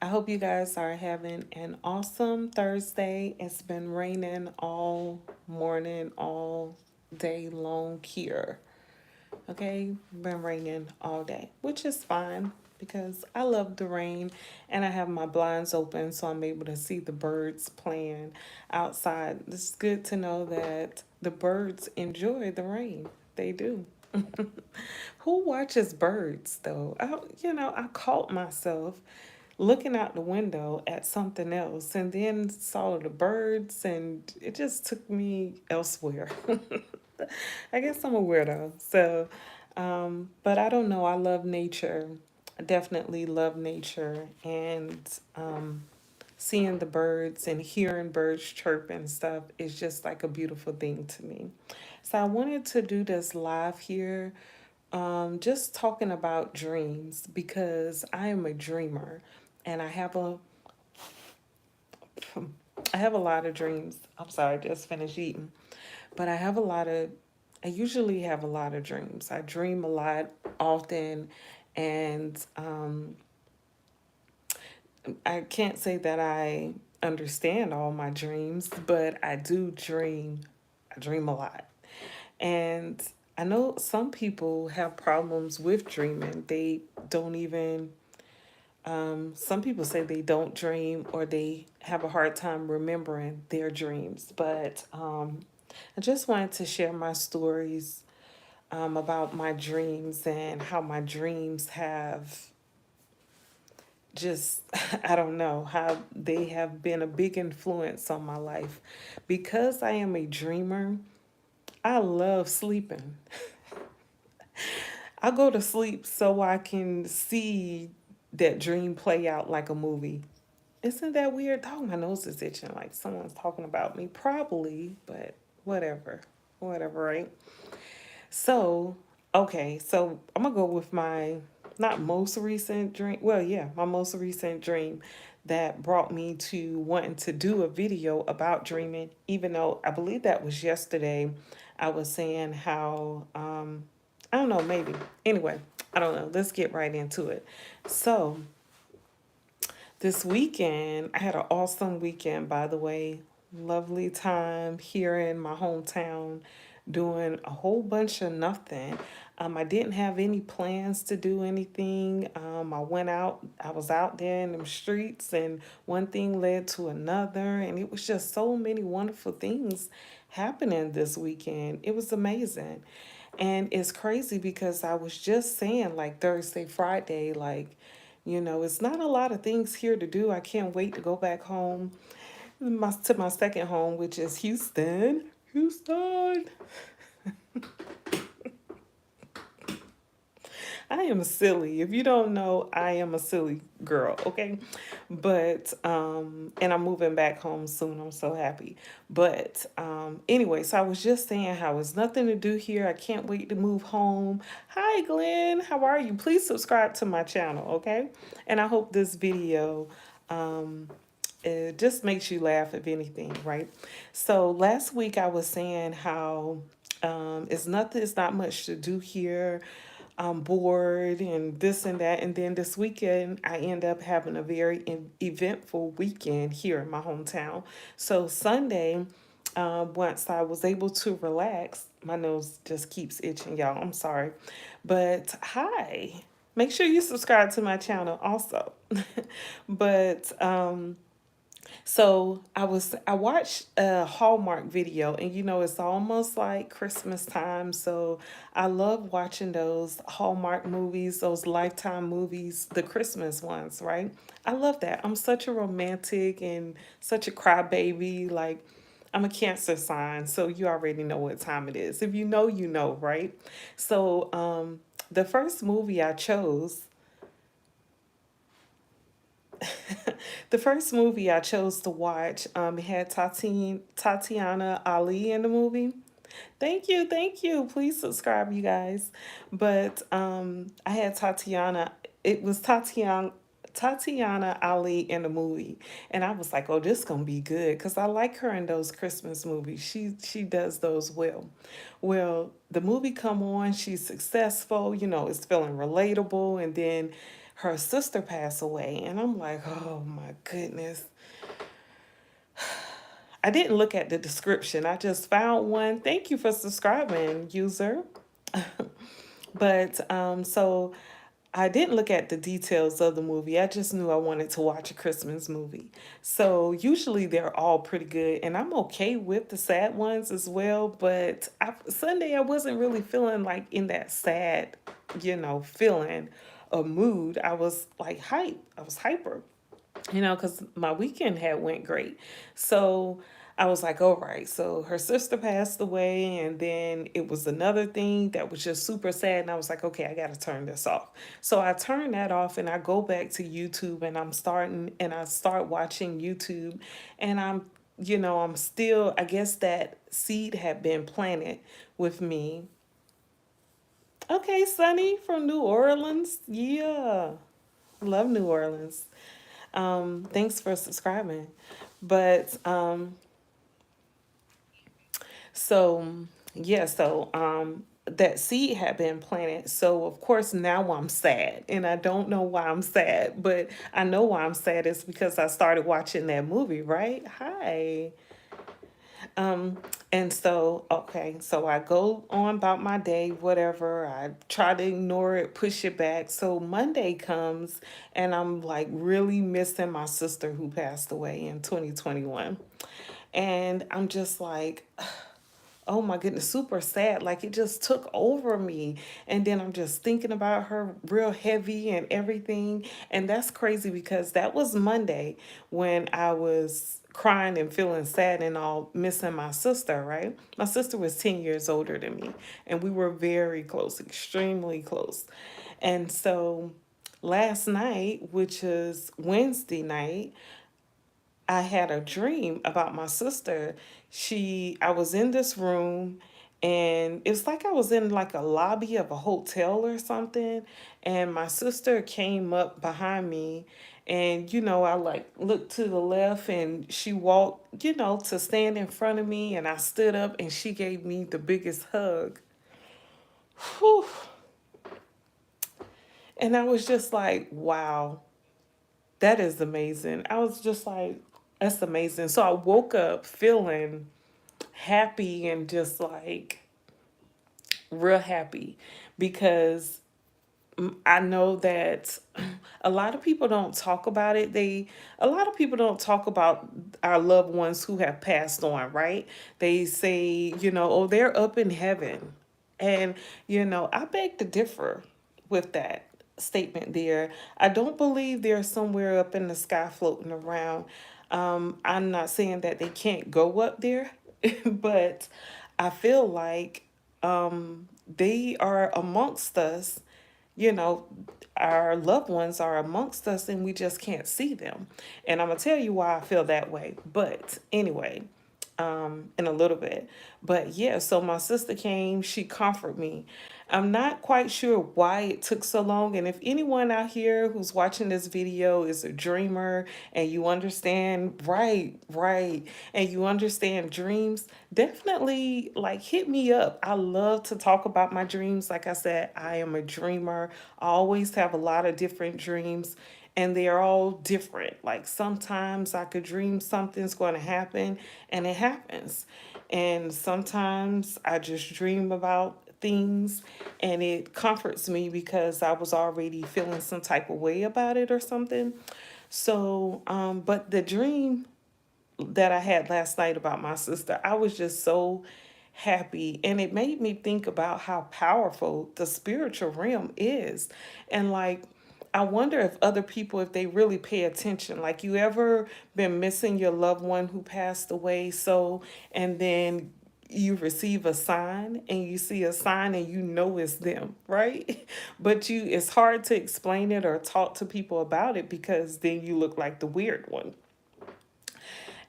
I hope you guys are having an awesome Thursday. It's been raining all morning, all day long here. Okay, been raining all day, which is fine because I love the rain and I have my blinds open so I'm able to see the birds playing outside. It's good to know that the birds enjoy the rain. They do. Who watches birds though? I caught myself looking out the window at something else and then saw the birds and it just took me elsewhere. I guess I'm a weirdo. But I don't know. I love nature. I definitely love nature and seeing the birds and hearing birds chirp and stuff is just like a beautiful thing to me. So I wanted to do this live here, just talking about dreams because I am a dreamer and I have a lot of dreams. I'm sorry, I just finished eating. But I usually have a lot of dreams. I dream a lot often, and I can't say that I understand all my dreams, but I do dream. I dream a lot. And I know some people have problems with dreaming. They don't even, some people say they don't dream or they have a hard time remembering their dreams. But I just wanted to share my stories about my dreams and how my dreams have just, I don't know, how they have been a big influence on my life. Because I am a dreamer, I love sleeping. I go to sleep so I can see that dream play out like a movie. Isn't that weird? Oh, my nose is itching like someone's talking about me. Probably, but whatever. Whatever, right? So, okay, so I'm gonna go with my not most recent dream. Well, yeah, my most recent dream that brought me to wanting to do a video about dreaming, even though I believe that was yesterday. I was saying how, I don't know, maybe. Anyway, I don't know. Let's get right into it. So, this weekend, I had an awesome weekend, by the way. Lovely time here in my hometown doing a whole bunch of nothing. I didn't have any plans to do anything. I was out there in the streets, and one thing led to another, and it was just so many wonderful things happening this weekend. It was amazing. And it's crazy because I was just saying, like Thursday, Friday, it's not a lot of things here to do. I can't wait to go back home, to my second home, which is Houston. Houston. I am silly. If you don't know, I am a silly girl, okay? But and I'm moving back home soon. I'm so happy. But anyway, so I was just saying how it's nothing to do here. I can't wait to move home. Hi Glenn, how are you? Please subscribe to my channel, okay? And I hope this video it just makes you laugh if anything, right? So last week I was saying how it's not much to do here. I'm bored and this and that. And then this weekend, I end up having a very eventful weekend here in my hometown. So Sunday, once I was able to relax, my nose just keeps itching, y'all. I'm sorry. But hi. Make sure you subscribe to my channel also. But so I watched a Hallmark video, and it's almost like Christmas time. So I love watching those Hallmark movies, those Lifetime movies, the Christmas ones, right? I love that. I'm such a romantic and such a crybaby. Like, I'm a Cancer sign, so you already know what time it is. If you know, you know, right? So the first movie I chose the first movie I chose to watch, it had Tatiana Ali in the movie. Thank you, thank you. Please subscribe, you guys. But I had Tatiana. It was Tatiana Ali in the movie, and I was like, "Oh, this gonna be good," because I like her in those Christmas movies. She does those well. Well, the movie come on, she's successful. It's feeling relatable, and then her sister passed away. And I'm like, oh my goodness. I didn't look at the description. I just found one. Thank you for subscribing, user. But so I didn't look at the details of the movie. I just knew I wanted to watch a Christmas movie. So usually they're all pretty good, and I'm okay with the sad ones as well. But Sunday I wasn't really feeling like in that sad, feeling or mood. I was like hype. I was hyper, because my weekend had went great. So I was like, all right. So her sister passed away, and then it was another thing that was just super sad. And I was like, okay, I got to turn this off. So I turn that off, and I go back to YouTube, and I start watching YouTube, and I'm still, I guess that seed had been planted with me. Okay, Sunny from New Orleans. Yeah, love New Orleans. Thanks for subscribing. But so yeah, so that seed had been planted. So of course now I'm sad, and I don't know why I'm sad, but I know why I'm sad is because I started watching that movie, right? Hi. Um, and so, okay, so I go on about my day, whatever. I try to ignore it, push it back. So Monday comes, and I'm like really missing my sister who passed away in 2021. And I'm just like, oh my goodness, super sad. Like it just took over me. And then I'm just thinking about her real heavy and everything. And that's crazy because that was Monday when I was crying and feeling sad and all, missing my sister, right? My sister was 10 years older than me, and we were very close, extremely close. And so last night, which is Wednesday night, I had a dream about my sister. I was in this room, and it's like I was in like a lobby of a hotel or something. And my sister came up behind me, and I like looked to the left, and she walked, to stand in front of me. And I stood up, and she gave me the biggest hug. Whew. And I was just like, wow, that is amazing. I was just like, that's amazing. So I woke up feeling happy and just like real happy because I know that a lot of people don't talk about it. A lot of people don't talk about our loved ones who have passed on, right? They say, oh, they're up in heaven. And, I beg to differ with that statement there. I don't believe they're somewhere up in the sky floating around. I'm not saying that they can't go up there, but I feel like they are amongst us, you know, our loved ones are amongst us and we just can't see them. And I'm going to tell you why I feel that way. But anyway, in a little bit. But yeah, so my sister came, she comforted me. I'm not quite sure why it took so long. And if anyone out here who's watching this video is a dreamer and you understand, right, and you understand dreams, definitely like hit me up. I love to talk about my dreams. Like I said, I am a dreamer. I always have a lot of different dreams, and they're all different. Like sometimes I could dream something's going to happen and it happens. And sometimes I just dream about things and it comforts me because I was already feeling some type of way about it or something. So, but the dream that I had last night about my sister, I was just so happy. And it made me think about how powerful the spiritual realm is. And like, I wonder if other people, if they really pay attention, like you ever been missing your loved one who passed away. So, and then you receive a sign and you see a sign and you know it's them, right? But it's hard to explain it or talk to people about it because then you look like the weird one.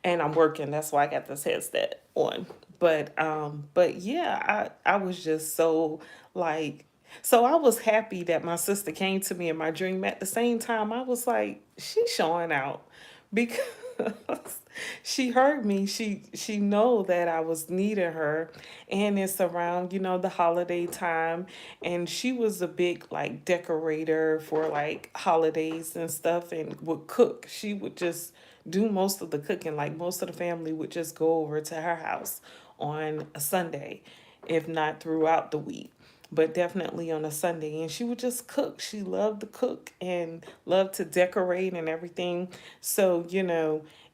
And I'm working. That's why I got this headset on. But yeah, I was just so like, so I was happy that my sister came to me in my dream. At the same time, I was like, she's showing out because she heard me. She know that I was needing her, and it's around the holiday time, and she was a big like decorator for like holidays and stuff, and would cook. She would just do most of the cooking. Like most of the family would just go over to her house on a Sunday, if not throughout the week, but definitely on a Sunday. And she would just cook. She loved to cook and loved to decorate and everything. So,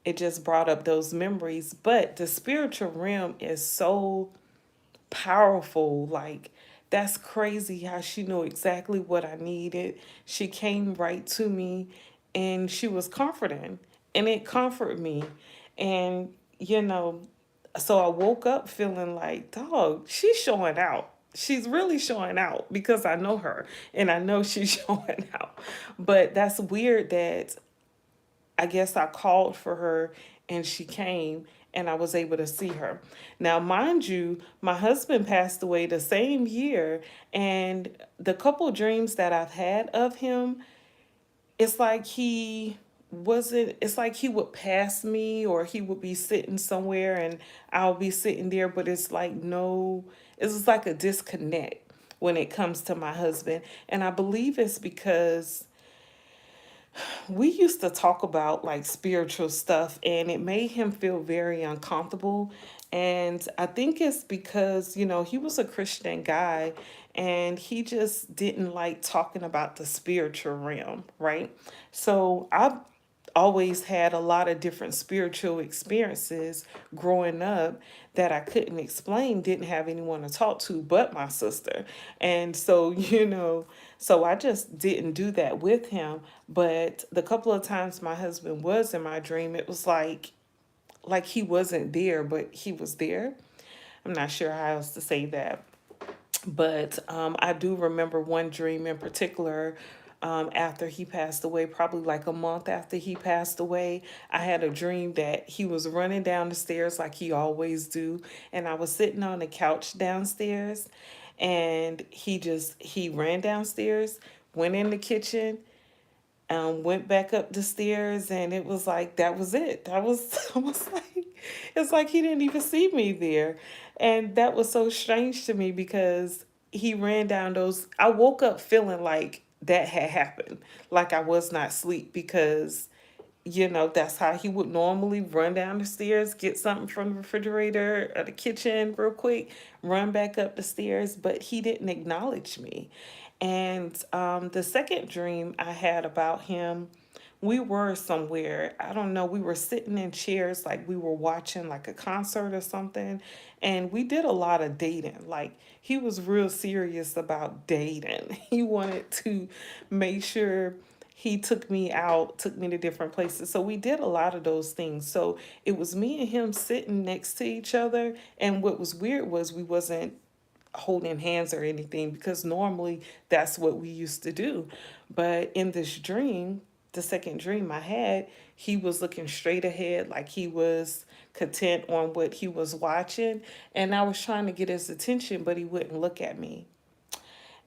it just brought up those memories. But the spiritual realm is so powerful. Like, that's crazy how she knew exactly what I needed. She came right to me and she was comforting, and it comforted me. And, you know, so I woke up feeling like, dog, she's showing out. She's really showing out because I know her and I know she's showing out. But that's weird that I guess I called for her and she came and I was able to see her. Now, mind you, my husband passed away the same year, and the couple dreams that I've had of him, it's like he wasn't, it's like he would pass me or he would be sitting somewhere and I'll be sitting there, but it's like no, it's just like a disconnect when it comes to my husband. And I believe it's because we used to talk about like spiritual stuff and it made him feel very uncomfortable. And I think it's because, he was a Christian guy and he just didn't like talking about the spiritual realm, right? So I've always had a lot of different spiritual experiences growing up that I couldn't explain, didn't have anyone to talk to but my sister. And so, so I just didn't do that with him. But the couple of times my husband was in my dream, it was like he wasn't there, but he was there. I'm not sure how else to say that. But I do remember one dream in particular. After he passed away, probably like a month after he passed away, I had a dream that he was running down the stairs like he always do, and I was sitting on the couch downstairs, and he ran downstairs, went in the kitchen, went back up the stairs, and it was like that was it. That was I was like, it's like he didn't even see me there, and that was so strange to me because he ran down those. I woke up feeling like that had happened, like I was not asleep because that's how he would normally run down the stairs, get something from the refrigerator or the kitchen real quick, run back up the stairs, but he didn't acknowledge me. And the second dream I had about him, we were somewhere, I don't know, we were sitting in chairs like we were watching like a concert or something, and we did a lot of dating. Like he was real serious about dating. He wanted to make sure he took me out, took me to different places. So we did a lot of those things. So it was me and him sitting next to each other. And what was weird was we wasn't holding hands or anything because normally that's what we used to do. But in this dream, the second dream I had, he was looking straight ahead like he was content on what he was watching. And I was trying to get his attention, but he wouldn't look at me.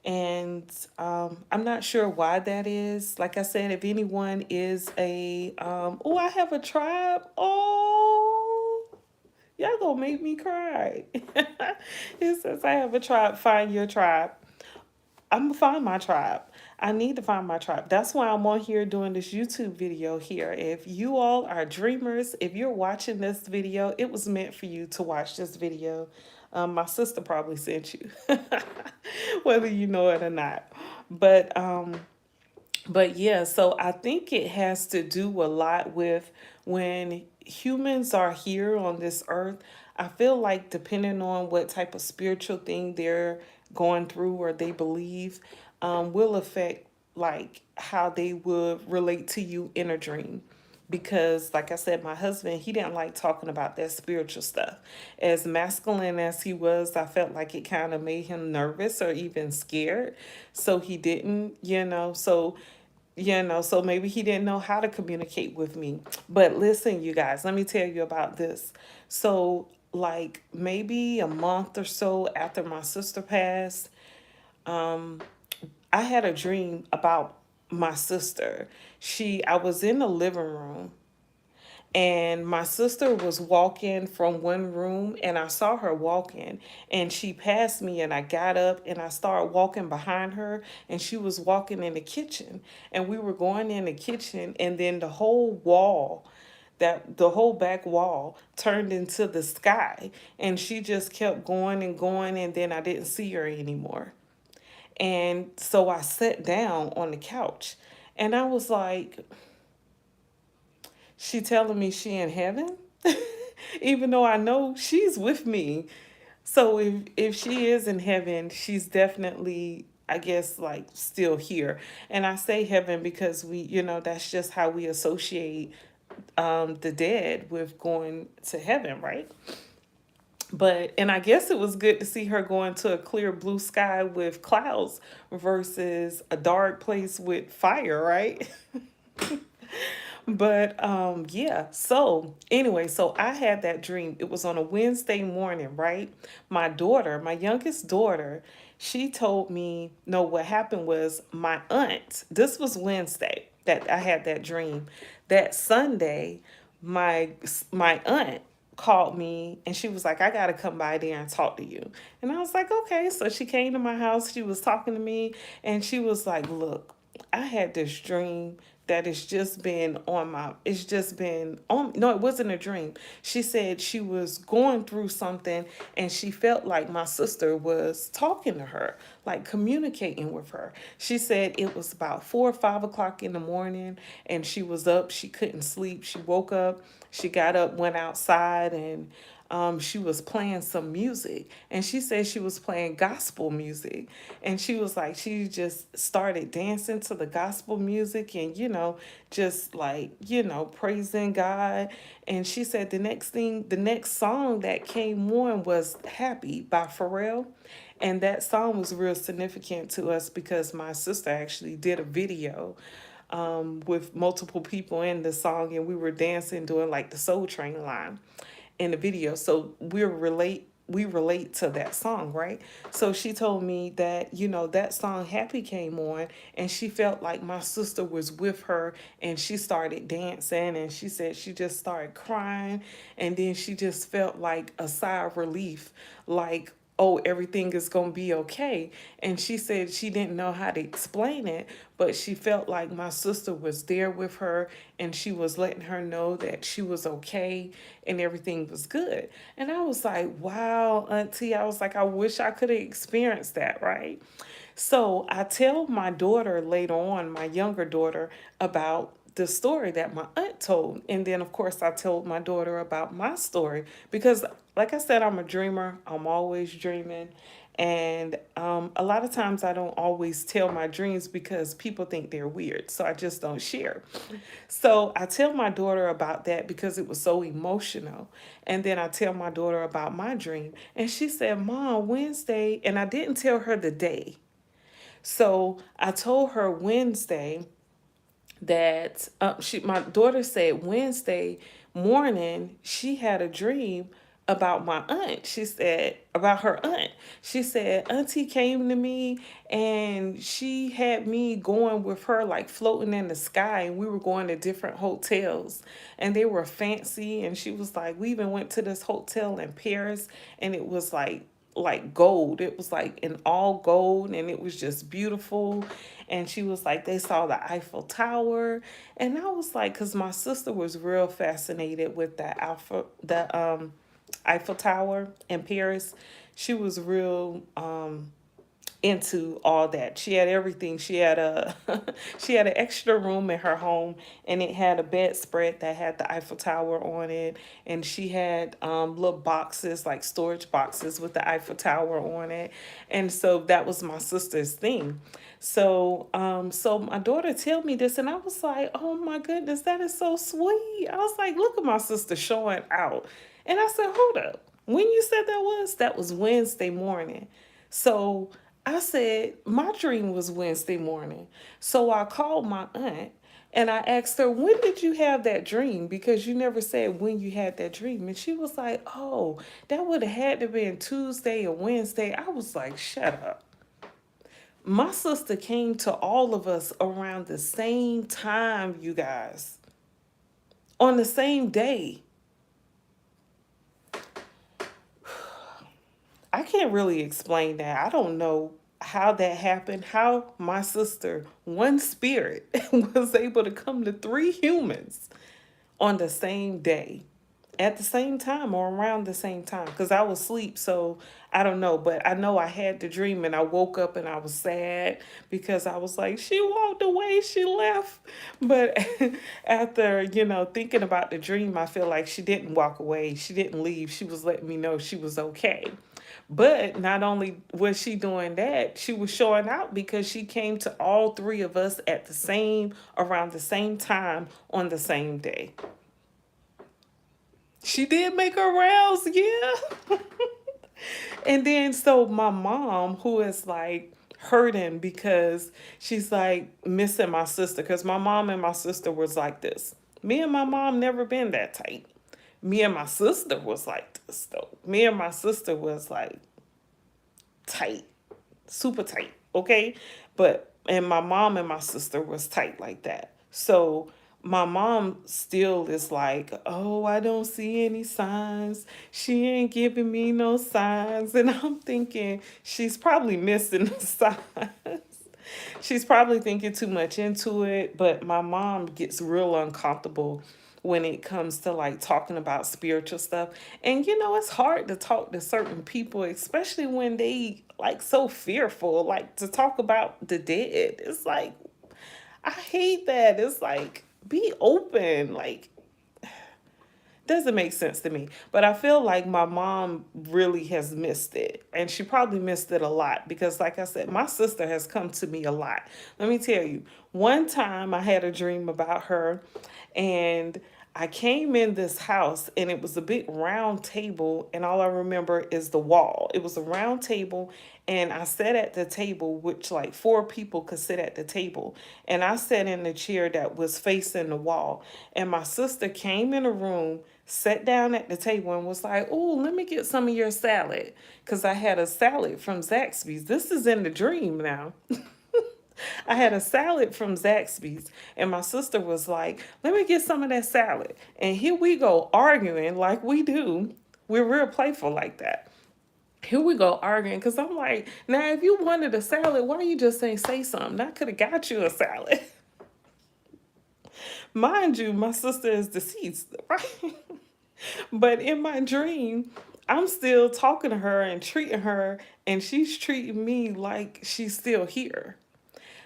And I'm not sure why that is. Like I said, if anyone is oh, I have a tribe. Oh, y'all gonna make me cry. It says, I have a tribe. Find your tribe. I'm gonna find my tribe. I need to find my tribe. That's why I'm on here doing this YouTube video here. If you all are dreamers, if you're watching this video, it was meant for you to watch this video. My sister probably sent you, whether you know it or not. But but yeah, so I think it has to do a lot with when humans are here on this earth. I feel like depending on what type of spiritual thing they're going through or they believe, will affect like how they would relate to you in a dream. Because, like I said, my husband, he didn't like talking about that spiritual stuff. As masculine as he was, I felt like it kind of made him nervous or even scared. So he didn't, so maybe he didn't know how to communicate with me. But listen, you guys, let me tell you about this. So, like maybe a month or so after my sister passed, I had a dream about my sister. I was in the living room And my sister was walking from one room, and I saw her walking, and she passed me, and I got up and I started walking behind her, and she was walking in the kitchen, and we were going in the kitchen, and then the whole back wall turned into the sky, and she just kept going and going, and then I didn't see her anymore. And so I sat down on the couch, and I was like, she telling me she in heaven? Even though I know she's with me. So if she is in heaven, she's definitely, I guess, like still here. And I say heaven because that's just how we associate the dead with going to heaven, right? But and I guess it was good to see her going to a clear blue sky with clouds versus a dark place with fire, right? But yeah, so anyway, so I had that dream. It was on a Wednesday morning, right? My daughter, my youngest daughter, she told me, no, what happened was my aunt, this was Wednesday that I had that dream. That Sunday, my my aunt called me, and she was like, I gotta come by there and talk to you. And I was like, okay. So she came to my house, she was talking to me, and she was like, look, I had this dream that it's just been on, no, it wasn't a dream. She said she was going through something, and she felt like my sister was talking to her, like communicating with her. She said it was about 4 or 5 o'clock in the morning, and she was up, she couldn't sleep. She woke up, she got up, went outside, and she was playing some music, and she said she was playing gospel music, and she was like, she just started dancing to the gospel music, and just like praising God. And she said the next song that came on was Happy by Pharrell. And that song was real significant to us because my sister actually did a video with multiple people in the song, and we were dancing doing like the Soul Train line in the video. So we relate to that song, right? So she told me that, that song Happy came on, and she felt like my sister was with her, and she started dancing, and she said she just started crying, and then she just felt like a sigh of relief, like, oh, everything is going to be okay. And she said she didn't know how to explain it, but she felt like my sister was there with her, and she was letting her know that she was okay and everything was good. And I was like, wow, Auntie, I was like, I wish I could have experienced that, right? So I tell my daughter later on, my younger daughter, about the story that my aunt told. And then, of course, I told my daughter about my story because, like I said, I'm a dreamer. I'm always dreaming. And a lot of times I don't always tell my dreams because people think they're weird. So I just don't share. So I tell my daughter about that because it was so emotional. And then I tell my daughter about my dream. And she said, Mom, Wednesday. And I didn't tell her the day. So I told her Wednesday that my daughter said Wednesday morning she had a dream about my aunt. She said about her aunt. She said Auntie came to me, and she had me going with her like floating in the sky, and we were going to different hotels, and they were fancy. And she was like, we even went to this hotel in Paris, and it was like gold. It was like in all gold, and it was just beautiful. And she was like, they saw the Eiffel Tower. And I was like, because my sister was real fascinated with the Eiffel Tower in Paris. She was real into all that. She had everything. She had a she had an extra room in her home, and it had a bedspread that had the Eiffel Tower on it, and she had little boxes, like storage boxes with the Eiffel Tower on it. And so that was my sister's thing. So my daughter told me this, and I was like, oh my goodness, that is so sweet. I was like, look at my sister showing out. And I said, hold up. When you said that was Wednesday morning. So I said, my dream was Wednesday morning. So I called my aunt, and I asked her, when did you have that dream? Because you never said when you had that dream. And she was like, oh, that would have had to been Tuesday or Wednesday. I was like, shut up. My sister came to all of us around the same time, you guys. on the same day. I can't really explain that. I don't know how that happened, how my sister, one spirit, was able to come to three humans on the same day, at the same time or around the same time, because I was asleep. So I don't know, but I know I had the dream and I woke up and I was sad because I was like, she walked away, she left. But after, thinking about the dream, I feel like she didn't walk away, she didn't leave, she was letting me know she was okay. But not only was she doing that, she was showing out because she came to all three of us at the same, around the same time on the same day. She did make her rounds, yeah. And then so my mom, who is like hurting because she's like missing my sister, because my mom and my sister was like this. Me and my mom never been that tight. Me and my sister was like this though. Me and my sister was like tight, super tight, okay? But and my mom and my sister was tight like that. So my mom still is like, oh, I don't see any signs. She ain't giving me no signs. And I'm thinking she's probably missing the signs. She's probably thinking too much into it, but my mom gets real uncomfortable when it comes to like talking about spiritual stuff. And it's hard to talk to certain people, especially when they like so fearful, like to talk about the dead. It's like, I hate that. It's like, be open. Like, doesn't make sense to me. But I feel like my mom really has missed it. And she probably missed it a lot because, like I said, my sister has come to me a lot. Let me tell you, one time I had a dream about her, and I came in this house and it was a big round table, and all I remember is the wall. It was a round table, and I sat at the table, which like four people could sit at the table. And I sat in the chair that was facing the wall. And my sister came in the room, sat down at the table, and was like, oh, let me get some of your salad. Because I had a salad from Zaxby's. This is in the dream now. I had a salad from Zaxby's, and my sister was like, let me get some of that salad. And here we go arguing like we do. We're real playful like that. Here we go arguing because I'm like, now if you wanted a salad, why you just ain't say something? I could have got you a salad. Mind you, my sister is deceased, right? But in my dream, I'm still talking to her and treating her, and she's treating me like she's still here.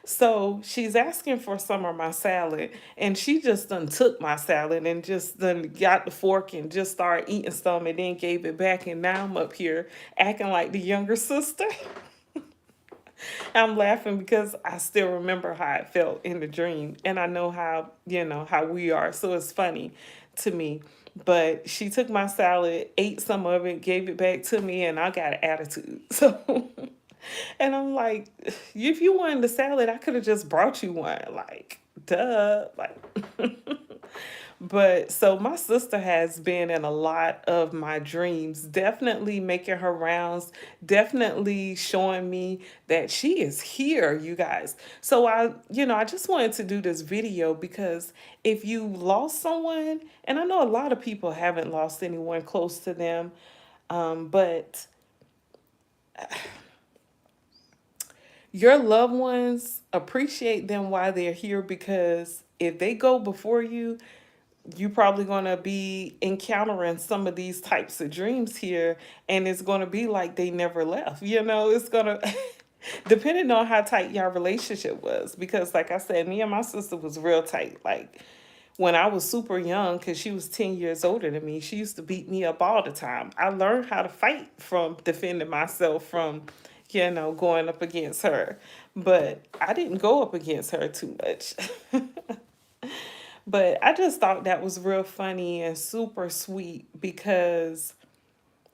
So she's asking for some of my salad, and she just done took my salad and just done got the fork and just started eating some and then gave it back. And now I'm up here acting like the younger sister. I'm laughing because I still remember how it felt in the dream, and I know how we are. So it's funny to me. But she took my salad, ate some of it, gave it back to me, and I got an attitude. So, and I'm like, if you wanted the salad, I could have just brought you one. Like, duh. Like, but so my sister has been in a lot of my dreams, definitely making her rounds, definitely showing me that she is here, you guys. So I just wanted to do this video because if you lost someone, and I know a lot of people haven't lost anyone close to them, but your loved ones, appreciate them while they're here, because if they go before you probably going to be encountering some of these types of dreams here, and it's going to be like they never left. It's going to depending on how tight your relationship was, because like I said, me and my sister was real tight. Like when I was super young, because she was 10 years older than me, she used to beat me up all the time. I learned how to fight from defending myself from going up against her, but I didn't go up against her too much. But I just thought that was real funny and super sweet, because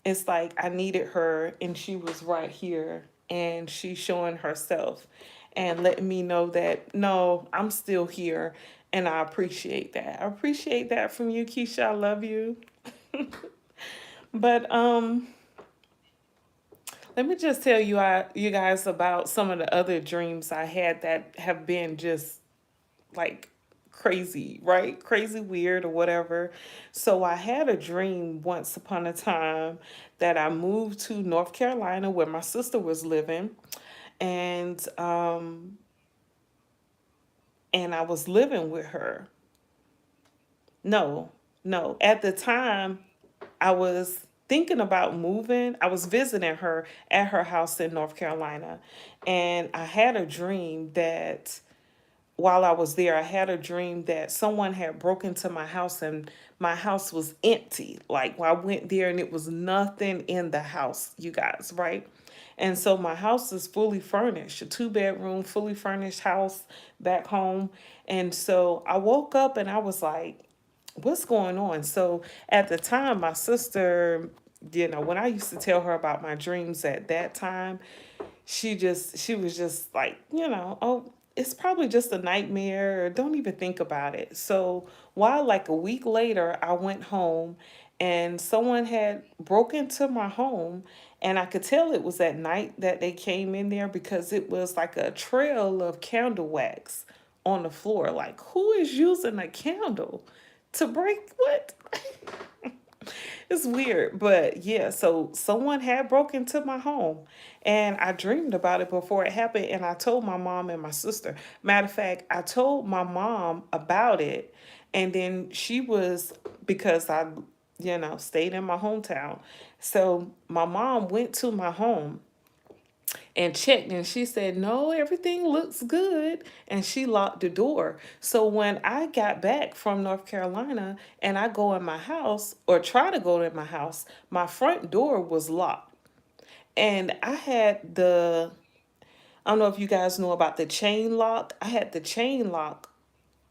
it's like I needed her and she was right here, and she's showing herself and letting me know that no, I'm still here, and I appreciate that. I appreciate that from you, Keisha. I love you. But let me just tell you guys about some of the other dreams I had that have been just like crazy, right? Crazy, weird, or whatever. So I had a dream once upon a time that I moved to North Carolina where my sister was living, and I was living with her. No, no. At the time, I was thinking about moving. I was visiting her at her house in North Carolina, and I had a dream that while I was there, I had a dream that someone had broken into my house and my house was empty. Like I went there and it was nothing in the house, you guys, right? And so my house is fully furnished, a 2 bedroom, fully furnished house back home. And so I woke up and I was like, what's going on? So at the time, my sister, when I used to tell her about my dreams at that time, she was just like, oh, it's probably just a nightmare, or don't even think about it. So while like a week later I went home and someone had broken into my home, and I could tell it was at night that they came in there because it was like a trail of candle wax on the floor. Like, who is using a candle to break what? It's weird, but yeah, so someone had broken into my home, and I dreamed about it before it happened, and I told my mom and my sister. Matter of fact, I told my mom about it, and then she was, because I, stayed in my hometown. So my mom went to my home and checked, and she said, no, everything looks good, and she locked the door. So when I got back from North Carolina and I go in my house, or try to go in my house, my front door was locked. And I had I don't know if you guys know about the chain lock. I had the chain lock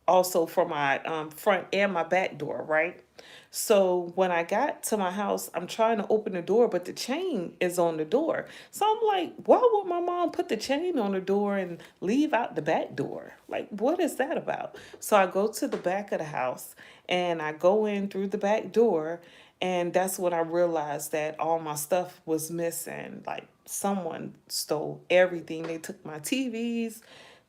also for my front and my back door, right? So when I got to my house, I'm trying to open the door, but the chain is on the door. So I'm like, why would my mom put the chain on the door and leave out the back door? Like, what is that about? So I go to the back of the house and I go in through the back door. And that's when I realized that all my stuff was missing. Like, someone stole everything. They took my TVs,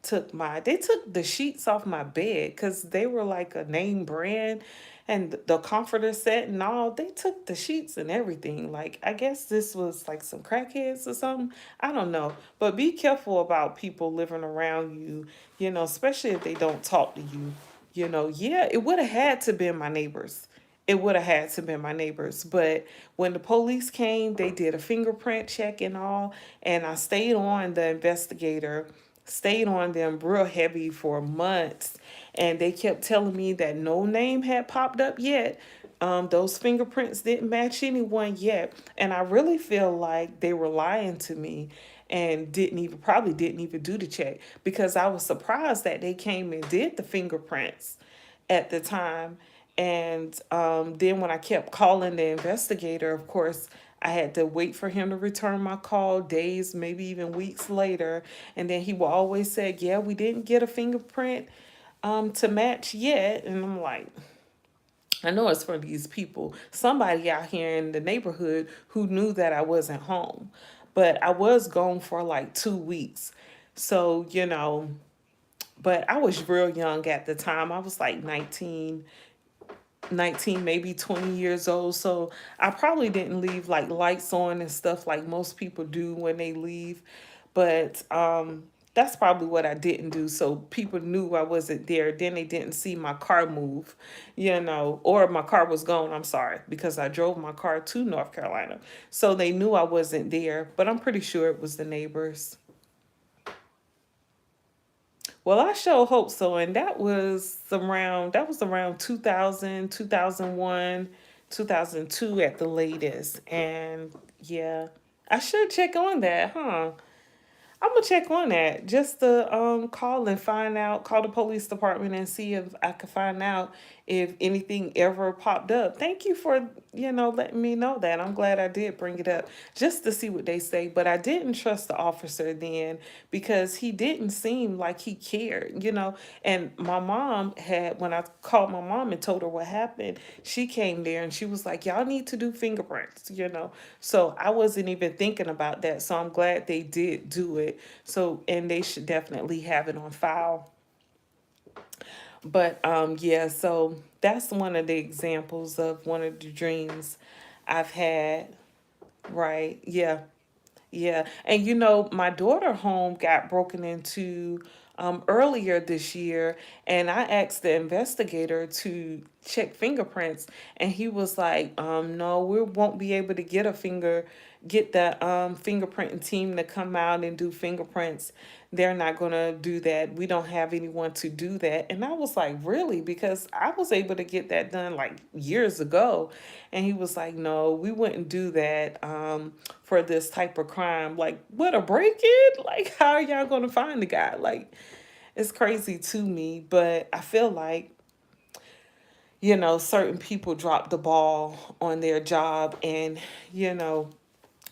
they took the sheets off my bed because they were like a name brand, and the comforter set and all. They took the sheets and everything. Like, I guess this was like some crackheads or something. I don't know. But be careful about people living around you, especially if they don't talk to you. Yeah, it would have had to been my neighbors. It would have had to been my neighbors. But when the police came, they did a fingerprint check and all, and I stayed on the investigator, stayed on them real heavy for months, and they kept telling me that no name had popped up yet. Those fingerprints didn't match anyone yet, and I really feel like they were lying to me and didn't even do the check, because I was surprised that they came and did the fingerprints at the time. And then when I kept calling the investigator, of course, I had to wait for him to return my call days, maybe even weeks later. And then he will always say, yeah, we didn't get a fingerprint to match yet. And I'm like, I know it's for these people, somebody out here in the neighborhood who knew that I wasn't home. But I was gone for like 2 weeks. So, but I was real young at the time. I was like 19, maybe 20 years old. So I probably didn't leave like lights on and stuff like most people do when they leave. But that's probably what I didn't do. So people knew I wasn't there. Then they didn't see my car move, or my car was gone. I'm sorry, because I drove my car to North Carolina. So they knew I wasn't there, but I'm pretty sure it was the neighbors. Well, I sure hope so. And that was around 2000, 2001, 2002 at the latest. And yeah, I should check on that, huh? I'm gonna check on that just to call the police department and see if I can find out if anything ever popped up. Thank you for letting me know that. I'm glad I did bring it up just to see what they say. But I didn't trust the officer then because he didn't seem like he cared, And my mom had when I called my mom and told her what happened, she came there and she was like, "Y'all need to do fingerprints." So I wasn't even thinking about that. So I'm glad they did do it. So, and they should definitely have it on file. But yeah, so that's one of the examples of one of the dreams I've had. Right. Yeah. Yeah. And my daughter home got broken into earlier this year, and I asked the investigator to check fingerprints, and he was like, no, we won't be able to get the fingerprinting team to come out and do fingerprints. They're not going to do that. We don't have anyone to do that. And I was like, really? Because I was able to get that done like years ago. And he was like, no, we wouldn't do that for this type of crime. Like, what, a break in? Like, how are y'all going to find the guy? Like, it's crazy to me. But I feel like, certain people drop the ball on their job. And, you know,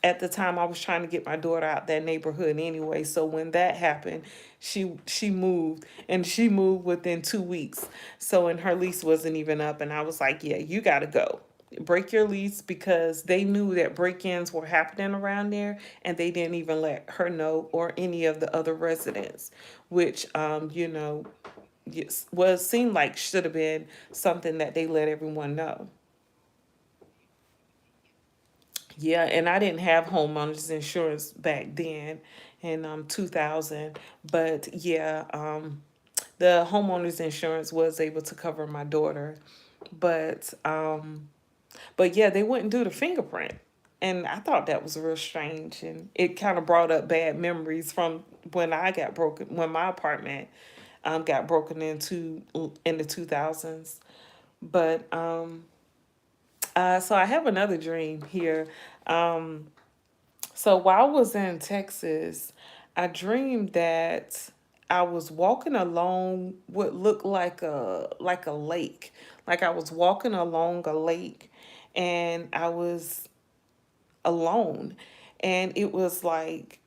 at the time I was trying to get my daughter out that neighborhood anyway. So when that happened, she moved, and she moved within 2 weeks. So, and her lease wasn't even up, and I was like, yeah, you gotta go. Break your lease, because they knew that break-ins were happening around there, and they didn't even let her know, or any of the other residents, which yes, was seemed like should have been something that they let everyone know. Yeah, and I didn't have homeowners insurance back then in 2000, but yeah, the homeowners insurance was able to cover my daughter, but yeah, they wouldn't do the fingerprint. And I thought that was real strange, and it kind of brought up bad memories from when my apartment got broken into in the 2000s. But so I have another dream here. Um, So while I was in Texas, I dreamed that I was walking along what looked like a lake. Like I was walking along a lake, and I was alone. And it was like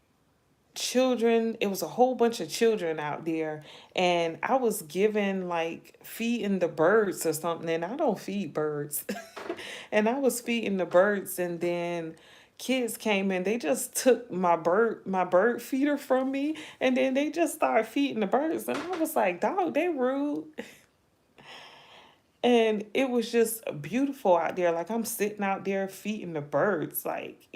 it was a whole bunch of children out there, and I was given like feeding the birds or something, and I don't feed birds. And I was feeding the birds, and then kids came in, they just took my bird feeder from me, and then they just started feeding the birds, and I was like, dog, they rude. And it was just beautiful out there. Like I'm sitting out there feeding the birds, like,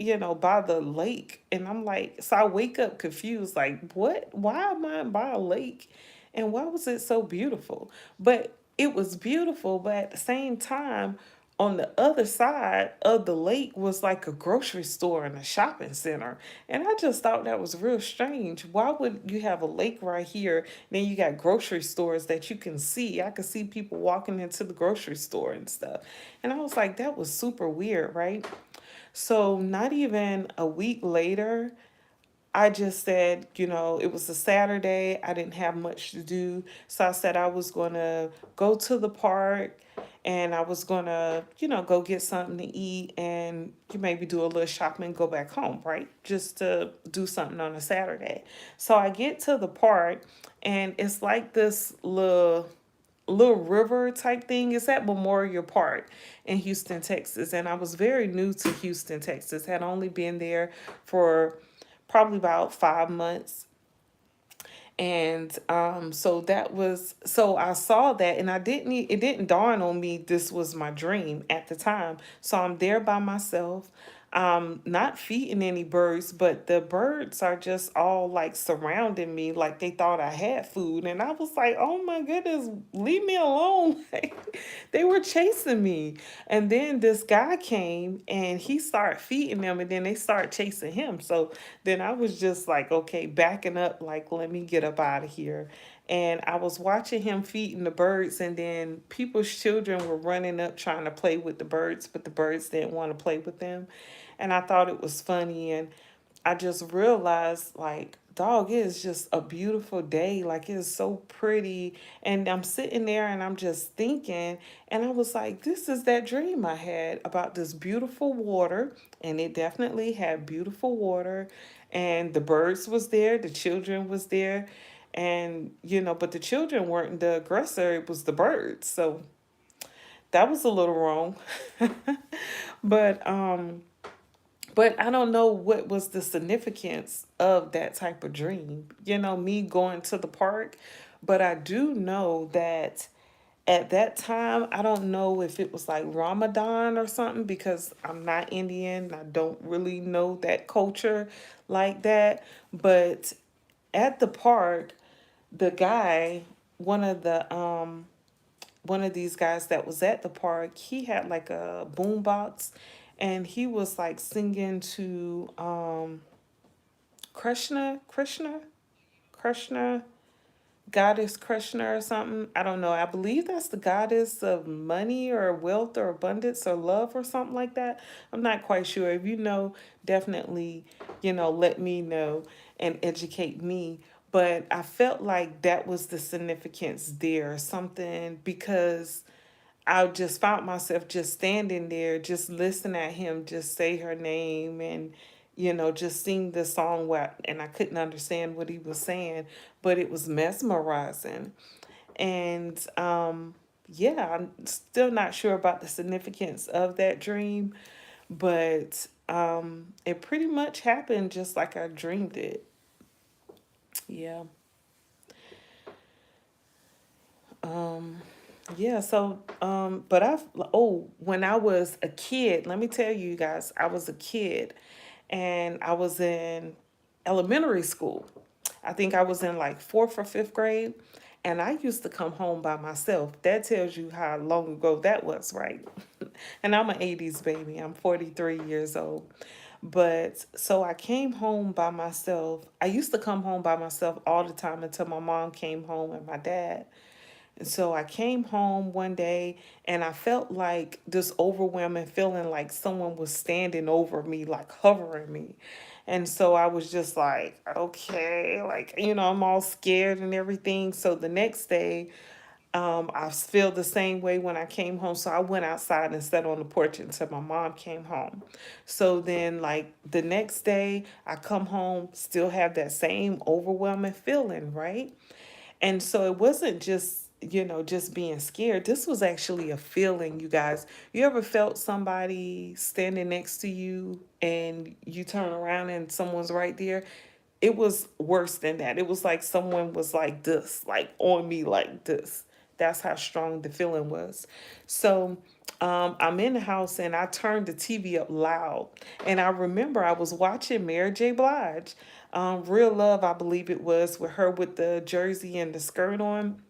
by the lake. And I'm like, so I wake up confused, like, what? Why am I by a lake? And why was it so beautiful? But it was beautiful, but at the same time, on the other side of the lake was like a grocery store and a shopping center. And I just thought that was real strange. Why would you have a lake right here? Then you got grocery stores that you can see. I could see people walking into the grocery store and stuff. And I was like, that was super weird, right? So, not even a week later, I just said, it was a Saturday. I didn't have much to do. So I said I was going to go to the park, and I was going to, go get something to eat, and you maybe do a little shopping and go back home, right? Just to do something on a Saturday. So I get to the park, and it's like this little river type thing. It's at Memorial Park in Houston, Texas. And I was very new to Houston, Texas. Had only been there for probably about 5 months. And so I saw that, and it didn't dawn on me this was my dream at the time. So I'm there by myself, not feeding any birds, but the birds are just all like surrounding me, like they thought I had food. And I was like, oh my goodness, leave me alone. Like, they were chasing me. And then this guy came, and he started feeding them, and then they started chasing him. So then I was just like, okay, backing up, like, let me get up out of here. And I was watching him feeding the birds, and then people's children were running up trying to play with the birds, but the birds didn't want to play with them. And I thought it was funny. And I just realized, like, dog, it is just a beautiful day. Like, it is so pretty. And I'm sitting there, and I'm just thinking, and I was like, this is that dream I had about this beautiful water. And it definitely had beautiful water. And the birds was there, the children was there. And, but the children weren't the aggressor, it was the birds. So that was a little wrong. But but I don't know what was the significance of that type of dream. Me going to the park, but I do know that at that time, I don't know if it was like Ramadan or something because I'm not Indian. I don't really know that culture like that. But at the park, the guy, one of the one of these guys that was at the park, he had like a boom box and he was like singing to Krishna, goddess Krishna or something. I don't know. I believe that's the goddess of money or wealth or abundance or love or something like that. I'm not quite sure. If you know, definitely, let me know and educate me. But I felt like that was the significance there, something because I just found myself just standing there, just listening at him, just say her name and, just sing the song. And I couldn't understand what he was saying, but it was mesmerizing. And yeah, I'm still not sure about the significance of that dream, but it pretty much happened just like I dreamed it. Yeah. Um, yeah, but when I was a kid, let me tell you guys, I was a kid and I was in elementary school. I think I was in like fourth or fifth grade, and I used to come home by myself. That tells you how long ago that was, right? And I'm an 80s baby, I'm 43 years old. But so I came home by myself. I used to come home by myself all the time until my mom came home and my dad. And so I came home one day and I felt like this overwhelming feeling like someone was standing over me, like hovering me. And so I was just like, okay, like, I'm all scared and everything. So the next day, I feel the same way when I came home. So I went outside and sat on the porch until my mom came home. So then, like, the next day, I come home, still have that same overwhelming feeling, right? And so it wasn't just being scared. This was actually a feeling, you guys. You ever felt somebody standing next to you and you turn around and someone's right there? It was worse than that. It was like someone was like this, like on me like this. That's how strong the feeling was. So I'm in the house and I turned the TV up loud. And I remember I was watching Mary J. Blige, Real Love, I believe it was, with her with the jersey and the skirt on.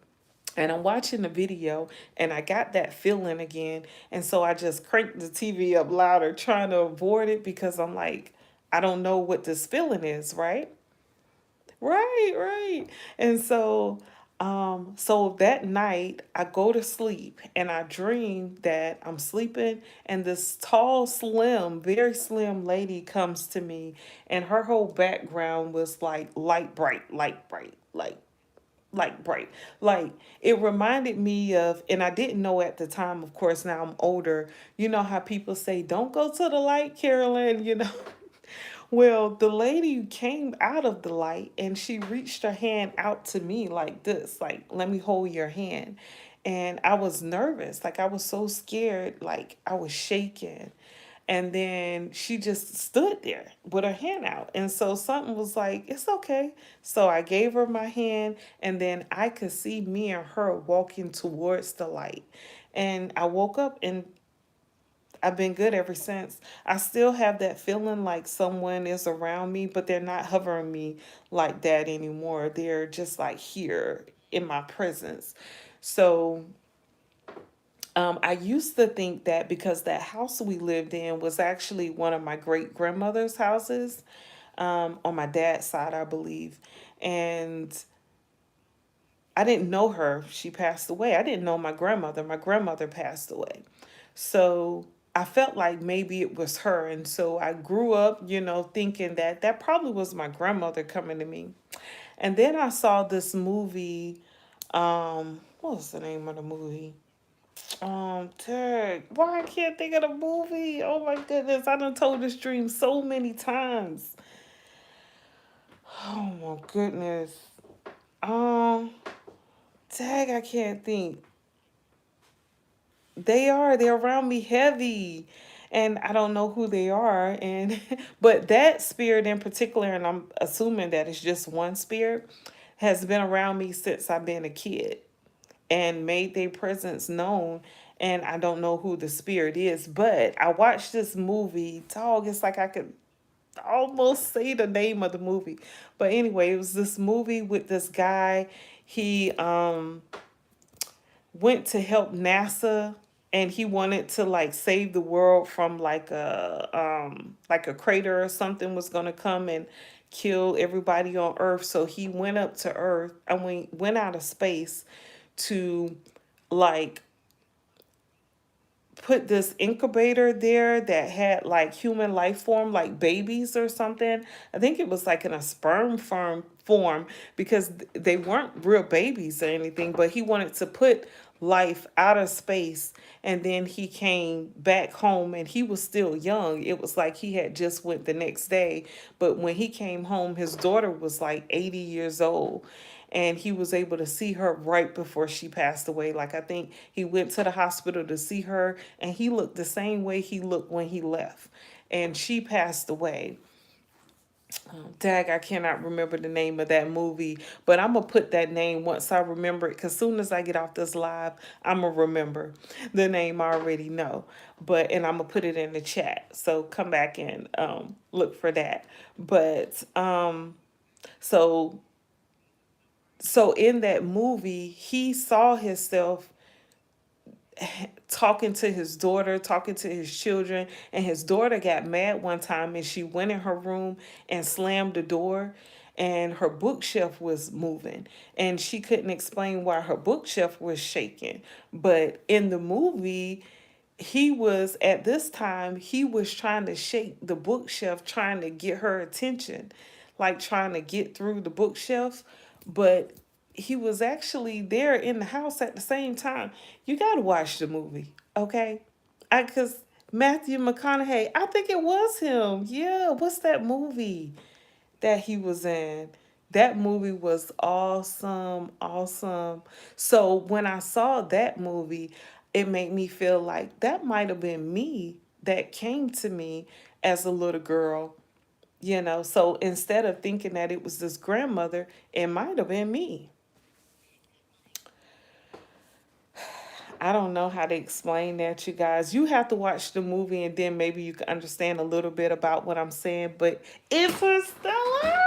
And I'm watching the video and I got that feeling again. And so I just cranked the TV up louder, trying to avoid it because I'm like, I don't know what this feeling is, right? Right, right. And so that night I go to sleep and I dream that I'm sleeping and this tall, slim, very slim lady comes to me and her whole background was like light bright, like bright. Like it reminded me of, and I didn't know at the time, of course, now I'm older. You know how people say, don't go to the light, Carolyn. Well, the lady came out of the light and she reached her hand out to me like this, like, let me hold your hand. And I was nervous. Like, I was so scared. Like, I was shaking. And then she just stood there with her hand out. And so something was like, it's okay. So I gave her my hand, and then I could see me and her walking towards the light. And I woke up and I've been good ever since. I still have that feeling like someone is around me, but they're not hovering me like that anymore. They're just like here in my presence. So I used to think that because that house we lived in was actually one of my great grandmother's houses, on my dad's side, I believe. And I didn't know her. She passed away. I didn't know my grandmother. My grandmother passed away. So I felt like maybe it was her. And so I grew up, thinking that that probably was my grandmother coming to me. And then I saw this movie. What was the name of the movie? Tag. Why I can't think of the movie? Oh my goodness. I done told this dream so many times. Oh my goodness. Um, Tag, I can't think. They're around me heavy. And I don't know who they are. And but that spirit in particular, and I'm assuming that it's just one spirit, has been around me since I've been a kid. and made their presence known. And I don't know who the spirit is, but I watched this movie. Dog, it's like I could almost say the name of the movie. But anyway, it was this movie with this guy. He went to help NASA, and he wanted to like save the world from like a crater or something was going to come and kill everybody on Earth. So he went up to Earth, I mean went out of space to like put this incubator there that had like human life form, like babies or something. I think it was like in a sperm form because they weren't real babies or anything, but he wanted to put life out of space. And then he came back home and he was still young. It was like he had just went the next day, but when he came home his daughter was like 80 years old, and he was able to see her right before she passed away. Like, I think he went to the hospital to see her, and he looked the same way he looked when he left. And she passed away. Dag, I cannot remember the name of that movie, but I'm gonna put that name once I remember it. Cause soon as I get off this live, I'm gonna remember the name I already know. But and I'm gonna put it in the chat. So come back and look for that. But so so in that movie, he saw himself talking to his daughter, talking to his children, and his daughter got mad one time and she went in her room and slammed the door, and her bookshelf was moving, and she couldn't explain why her bookshelf was shaking. But in the movie, he was at this time he was trying to shake the bookshelf, trying to get her attention, like trying to get through the bookshelf. But he was actually there in the house at the same time. You got to watch the movie, okay? I Because Matthew McConaughey, I think it was him. Yeah, what's that movie that he was in? That movie was awesome, awesome. So when I saw that movie, it made me feel like that might have been me that came to me as a little girl, you know. So instead of thinking that it was this grandmother, it might have been me. I don't know how to explain that, you guys. You have to watch the movie and then maybe you can understand a little bit about what I'm saying. But Interstellar,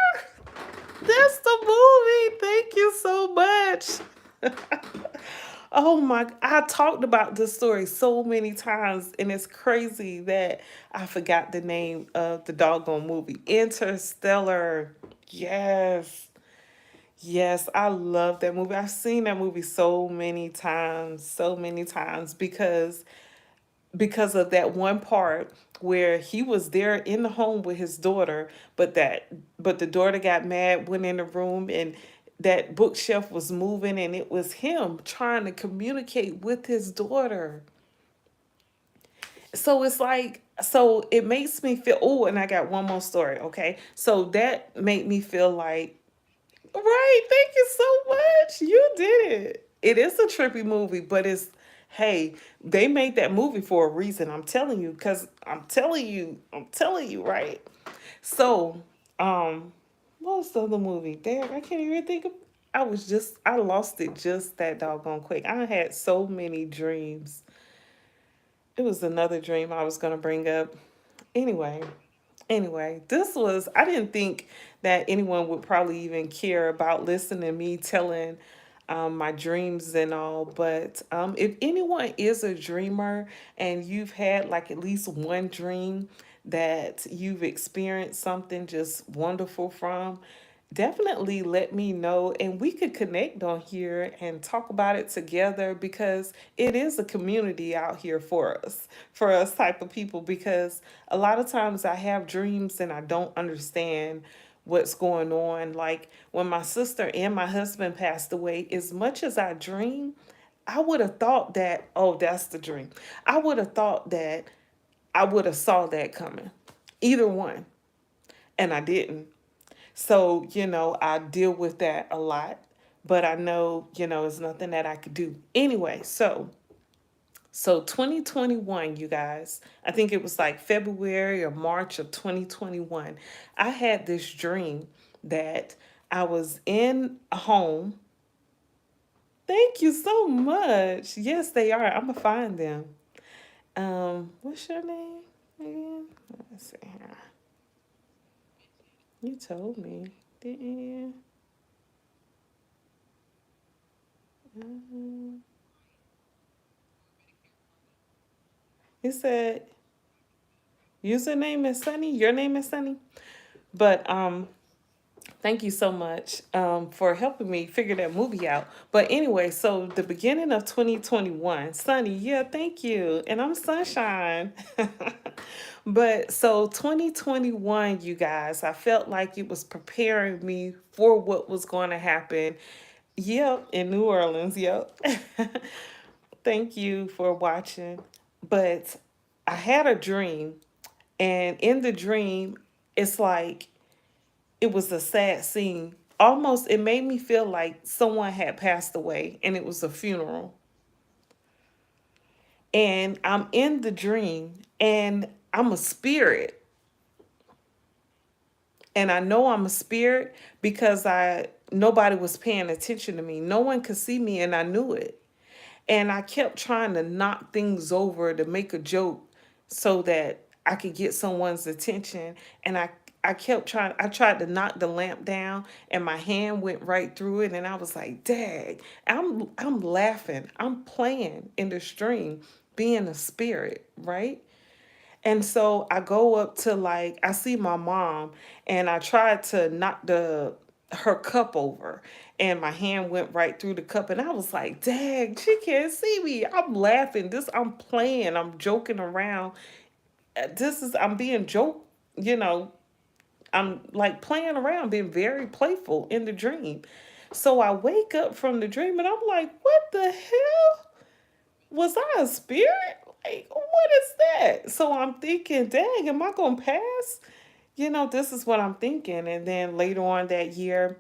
that's the movie. Thank you so much. Oh my, I talked about this story so many times, and it's crazy that I forgot the name of the doggone movie. Interstellar. Yes. Yes, I love that movie. I've seen that movie so many times because of that one part where he was there in the home with his daughter, but the daughter got mad, went in the room, and that bookshelf was moving, and it was him trying to communicate with his daughter. So it's like, so it makes me feel, oh, and I got one more story, okay? So that made me feel like, right, thank you so much. You did it. It is a trippy movie, but it's, hey, they made that movie for a reason. I'm telling you, because I'm telling you, right? So, what was the other movie? Damn, I can't even think of. I lost it just that doggone quick. I had so many dreams. It was another dream I was gonna bring up. Anyway, this was, I didn't think that anyone would probably even care about listening to me telling my dreams and all. But if anyone is a dreamer and you've had like at least one dream that you've experienced something just wonderful from, definitely let me know and we could connect on here and talk about it together, because it is a community out here for us type of people. Because a lot of times I have dreams and I don't understand what's going on. Like when my sister and my husband passed away, as much as I dream, I would have thought that, oh, that's the dream. I would have thought that I would have saw that coming, either one, and I didn't. So, I deal with that a lot, but I know, it's nothing that I could do. Anyway, so 2021, you guys, I think it was like February or March of 2021, I had this dream that I was in a home Thank you so much. Yes, they are. I'm gonna find them. What's your name again? Let's see here. You told me, didn't you? Um, you said username is Sunny. Your name is Sunny. But thank you so much for helping me figure that movie out. But anyway, so the beginning of 2021, Sunny, yeah, thank you. And I'm Sunshine. But so 2021, you guys, I felt like it was preparing me for what was going to happen. Yep, in New Orleans, yep. Thank you for watching. But I had a dream, and in the dream, it's like it was a sad scene. Almost, it made me feel like someone had passed away and it was a funeral. And I'm in the dream and I'm a spirit. And I know I'm a spirit because I nobody was paying attention to me. No one could see me and I knew it. And I kept trying to knock things over to make a joke so that I could get someone's attention. And I kept trying, I tried to knock the lamp down and my hand went right through it. And I was like, Dad, I'm laughing. I'm playing in the stream, being a spirit, right? And so I go up to like I see my mom and I tried to knock the her cup over and my hand went right through the cup and I was like, "Dang, she can't see me." I'm laughing. I'm playing. I'm joking around. I'm being joke, you know, I'm like playing around, being very playful in the dream. So I wake up from the dream and I'm like, "What the hell? Was I a spirit? Like, what is that?" So I'm thinking, dang, am I going to pass? This is what I'm thinking. And then later on that year,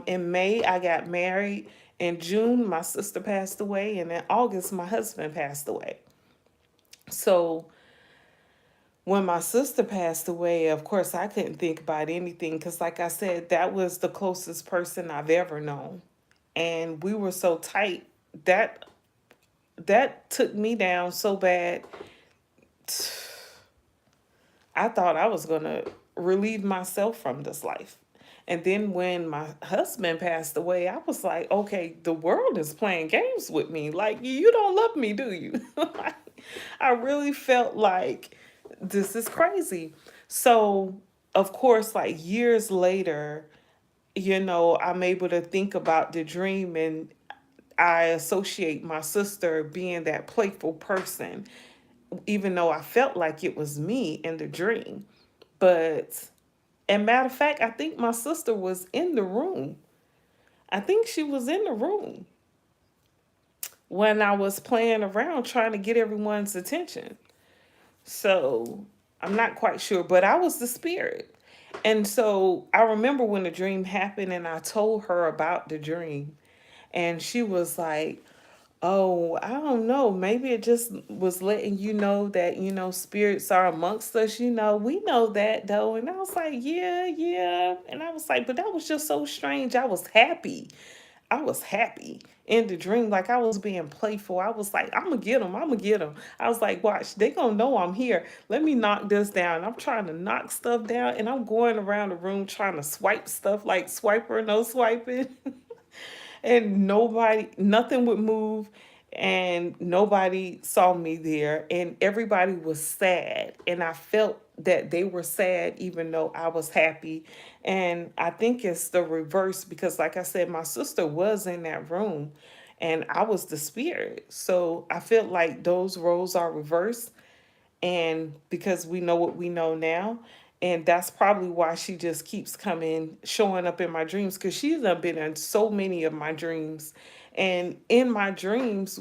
in May, I got married. In June, my sister passed away. And in August, my husband passed away. So when my sister passed away, of course, I couldn't think about anything because, like I said, that was the closest person I've ever known. And we were so tight that that took me down so bad. I thought I was going to relieve myself from this life. And then when my husband passed away, I was like, okay, the world is playing games with me. Like, you don't love me, do you? I really felt like this is crazy. So, of course, like years later, I'm able to think about the dream and I associate my sister being that playful person, even though I felt like it was me in the dream. But, and matter of fact, I think my sister was in the room. I think she was in the room when I was playing around trying to get everyone's attention. So I'm not quite sure, but I was the spirit. And so I remember when the dream happened and I told her about the dream. And she was like, "Oh, I don't know. Maybe it just was letting you know that, spirits are amongst us. We know that though." And I was like, "Yeah, yeah." And I was like, "But that was just so strange." I was happy. I was happy in the dream. Like I was being playful. I was like, "I'm going to get them. I'm going to get them." I was like, "Watch, they going to know I'm here. Let me knock this down." I'm trying to knock stuff down and I'm going around the room trying to swipe stuff like swiper, no swiping. And nothing would move and nobody saw me there and everybody was sad and I felt that they were sad even though I was happy. And I think it's the reverse because like I said, my sister was in that room and I was the spirit, so I felt like those roles are reversed. And because we know what we know now, and that's probably why she just keeps coming showing up in my dreams because she's been in so many of my dreams. And in my dreams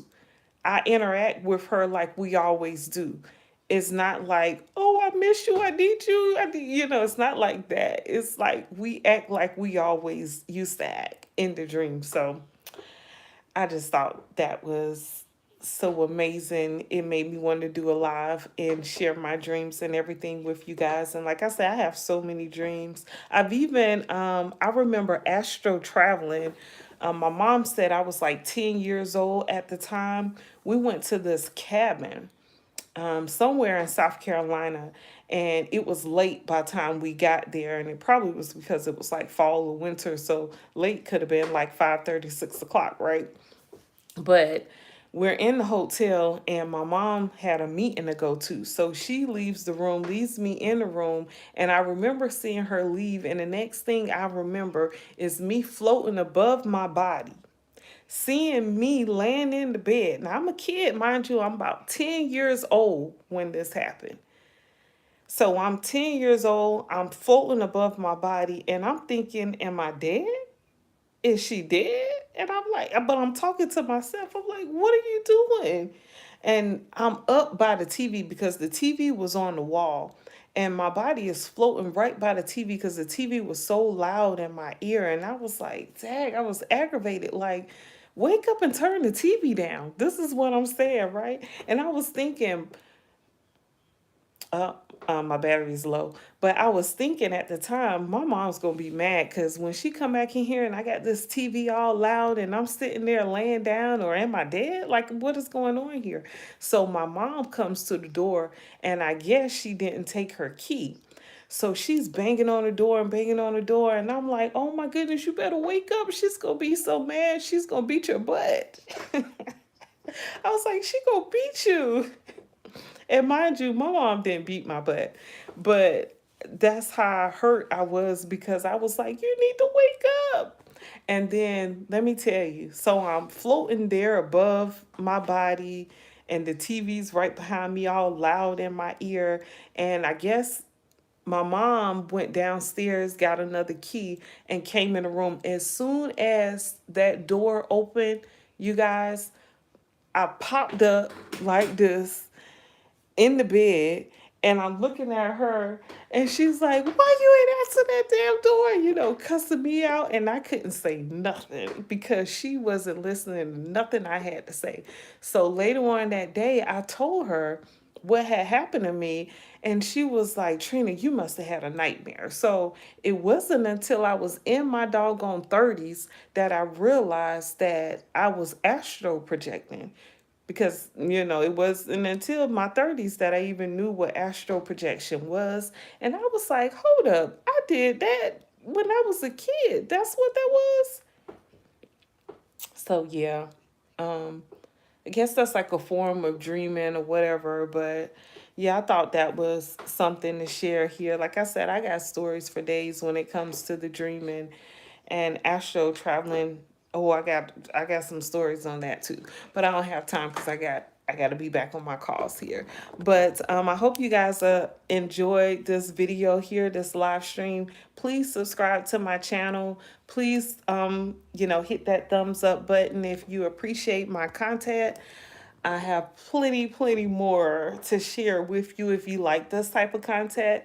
I interact with her like we always do. It's not like, "Oh, I miss you, I need you, it's not like that. It's like we act like we always used to act in the dream. So I just thought that was so amazing. It made me want to do a live and share my dreams and everything with you guys. And like I said, I have so many dreams. I remember astro traveling My mom said I was like 10 years old at the time. We went to this cabin somewhere in South Carolina, and it was late by the time we got there, and it probably was because it was like fall or winter, so late could have been like 5:30, 6 o'clock, right? But we're in the hotel, and my mom had a meeting to go to. So she leaves the room, leaves me in the room. And I remember seeing her leave. And the next thing I remember is me floating above my body, seeing me laying in the bed. Now, I'm a kid, mind you, I'm about 10 years old when this happened. So I'm 10 years old, I'm floating above my body, and I'm thinking, am I dead? Is she dead? And I'm like, but I'm talking to myself. I'm like, what are you doing? And I'm up by the TV because the TV was on the wall. And my body is floating right by the TV because the TV was so loud in my ear. And I was like, dang, I was aggravated. Like, wake up and turn the TV down. This is what I'm saying, right? And I was thinking, uh, my battery's low. But I was thinking at the time, my mom's gonna be mad because when she come back in here and I got this TV all loud and I'm sitting there laying down, or am I dead? Like, what is going on here? So my mom comes to the door, and I guess she didn't take her key. So she's banging on the door and banging on the door, and I'm like, oh my goodness, you better wake up. She's gonna be so mad. She's gonna beat your butt. I was like, she gonna beat you. And mind you, my mom didn't beat my butt, but that's how hurt I was because I was like, you need to wake up. And then let me tell you, so I'm floating there above my body, and the TV's right behind me, all loud in my ear. And I guess my mom went downstairs, got another key, and came in the room. As soon as that door opened, you guys, I popped up like this in the bed, and I'm looking at her, and she's like, why you ain't answer that damn door, cussing me out. And I couldn't say nothing because she wasn't listening to nothing I had to say. So later on that day, I told her what had happened to me, and she was like, Trina, you must have had a nightmare. So it wasn't until I was in my doggone 30s that I realized that I was astro projecting, because it wasn't until my 30s that I even knew what astral projection was. And I was like, hold up, I did that when I was a kid. That's what that was. So yeah, um I guess that's like a form of dreaming or whatever. But yeah, I thought that was something to share here. Like I said, I got stories for days when it comes to the dreaming and astral traveling. Oh, I got some stories on that too, but I don't have time because I got to be back on my calls here. But I hope you guys enjoyed this video here, this live stream. Please subscribe to my channel. Please, hit that thumbs up button if you appreciate my content. I have plenty more to share with you if you like this type of content.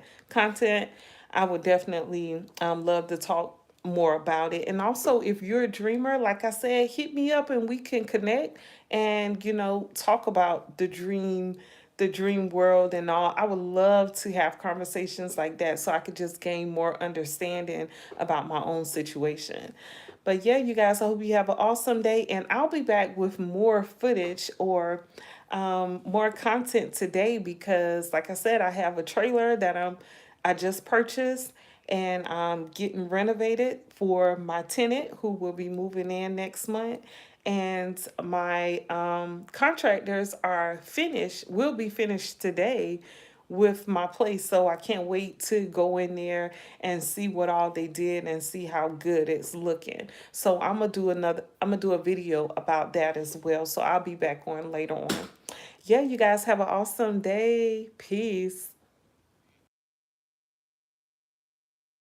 I would definitely love to talk more about it. And also, if you're a dreamer, like I said, hit me up and we can connect and, talk about the dream world and all. I would love to have conversations like that so I could just gain more understanding about my own situation. But yeah, you guys, I hope you have an awesome day, and I'll be back with more footage or more content today because, like I said, I have a trailer that I just purchased, and I'm getting renovated for my tenant who will be moving in next month. And my contractors will be finished today with my place. So I can't wait to go in there and see what all they did and see how good it's looking. So I'm gonna do a video about that as well. So I'll be back on later on. Yeah, you guys have an awesome day. Peace.